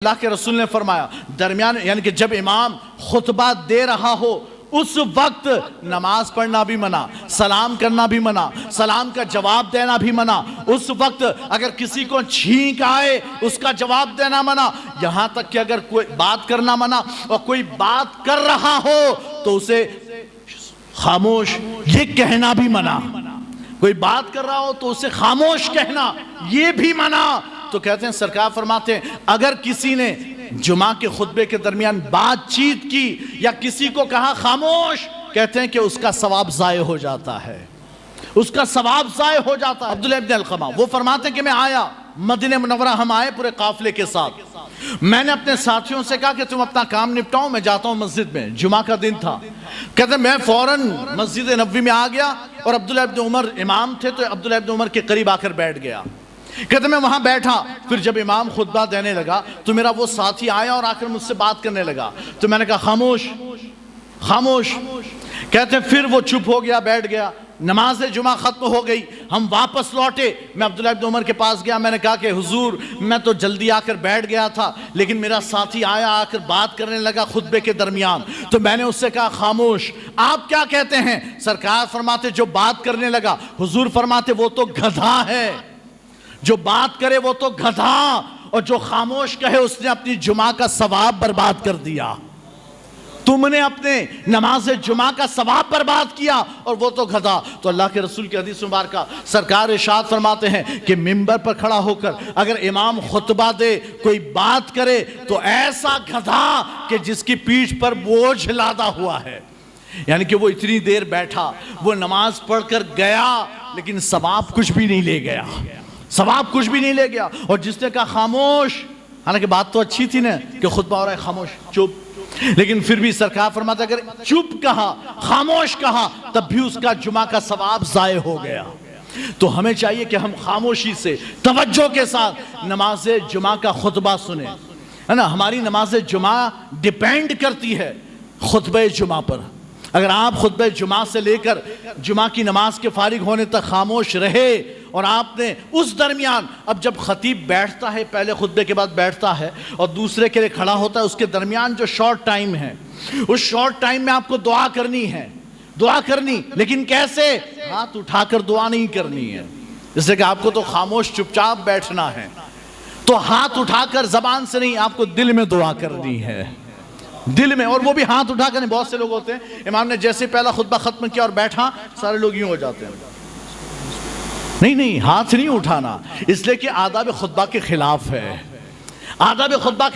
اللہ کے رسول نے فرمایا درمیان یعنی کہ جب امام خطبہ دے رہا ہو اس وقت نماز پڑھنا بھی منع، سلام کرنا بھی منع، سلام کا جواب دینا بھی منع، اس وقت اگر کسی کو چھینک آئے اس کا جواب دینا منع، یہاں تک کہ اگر کوئی بات کرنا منع اور کوئی بات کر رہا ہو تو اسے خاموش یہ کہنا بھی منع، کوئی بات کر رہا ہو تو اسے خاموش کہنا یہ بھی منع۔ تو کہتے ہیں سرکار فرماتے ہیں اگر کسی نے جمعہ کے خطبے کے درمیان بات چیت کی یا کسی کو کہا خاموش، کہتے ہیں کہ اس کا ثواب ضائع ہو جاتا ہے، اس کا ثواب ضائع ہو جاتا ہے۔ عبداللہ ابن القمہ وہ فرماتے ہیں کہ میں آیا مدینہ منورہ، ہم آئے پورے قافلے کے ساتھ، میں نے اپنے ساتھیوں سے کہا کہ تم اپنا کام نپٹاؤ، میں جاتا ہوں مسجد میں، جمعہ کا دن تھا۔ کہتے ہیں میں فوراً مسجد نبوی میں آ گیا اور عبداللہ ابن عمر امام تھے تو عبداللہ ابن عمر کے قریب آ کر بیٹھ گیا۔ کہتے میں وہاں بیٹھا، پھر جب امام خطبہ دینے لگا تو میرا وہ ساتھی آیا اور آ کر مجھ سے بات کرنے لگا، تو میں نے کہا خاموش خاموش۔ کہتے ہیں پھر وہ چپ ہو گیا، بیٹھ گیا، نماز جمعہ ختم ہو گئی، ہم واپس لوٹے، میں عبداللہ ابن عمر کے پاس گیا، میں نے کہا کہ حضور میں تو جلدی آ کر بیٹھ گیا تھا لیکن میرا ساتھی آیا، آ کر بات کرنے لگا خطبے کے درمیان، تو میں نے اس سے کہا خاموش، آپ کیا کہتے ہیں؟ سرکار فرماتے جو بات کرنے لگا، حضور فرماتے وہ تو گدھا ہے، جو بات کرے وہ تو گدھا، اور جو خاموش کہے اس نے اپنی جمعہ کا ثواب برباد کر دیا، تم نے اپنے نماز جمعہ کا ثواب برباد کیا اور وہ تو گدھا۔ تو اللہ کے رسول کی حدیث مبارکہ سرکار ارشاد فرماتے ہیں کہ منبر پر کھڑا ہو کر اگر امام خطبہ دے کوئی بات کرے تو ایسا گدھا کہ جس کی پیٹھ پر بوجھ لادا ہوا ہے، یعنی کہ وہ اتنی دیر بیٹھا، وہ نماز پڑھ کر گیا لیکن ثواب کچھ بھی نہیں لے گیا، ثواب کچھ بھی نہیں لے گیا۔ اور جس نے کہا خاموش، حالانکہ بات تو اچھی تھی نا کہ خطبہ ہو رہا ہے خاموش چپ، لیکن پھر بھی سرکار فرماتا اگر چپ کہا خاموش کہا تب بھی اس کا جمعہ کا ثواب ضائع ہو گیا۔ تو ہمیں چاہیے کہ ہم خاموشی سے توجہ کے ساتھ نماز جمعہ کا خطبہ سنیں، ہے نا۔ ہماری نماز جمعہ ڈیپینڈ کرتی ہے خطبہ جمعہ پر۔ اگر آپ خطبہ جمعہ سے لے کر جمعہ کی نماز کے فارغ ہونے تک خاموش رہے اور آپ نے اس درمیان، اب جب خطیب بیٹھتا ہے پہلے خطبے کے بعد بیٹھتا ہے اور دوسرے کے لیے کھڑا ہوتا ہے، اس کے درمیان جو شارٹ ٹائم ہے اس شارٹ ٹائم میں آپ کو دعا کرنی ہے، دعا کرنی، لیکن کیسے؟ ہاتھ اٹھا کر دعا نہیں کرنی ہے، اس لیے کہ آپ کو تو خاموش چپ چاپ بیٹھنا ہے، تو ہاتھ اٹھا کر زبان سے نہیں، آپ کو دل میں دعا کرنی ہے، دل میں، اور وہ بھی ہاتھ اٹھا کر نہیں۔ بہت سے لوگ ہوتے ہیں امام نے جیسے پہلا خطبہ ختم کیا اور بیٹھا، سارے لوگ یوں ہو جاتے ہیں، نہیں ہاتھ نہیں اٹھانا، اس لیے کہ آداب خطبہ کے خلاف ہے، آداب خطبہ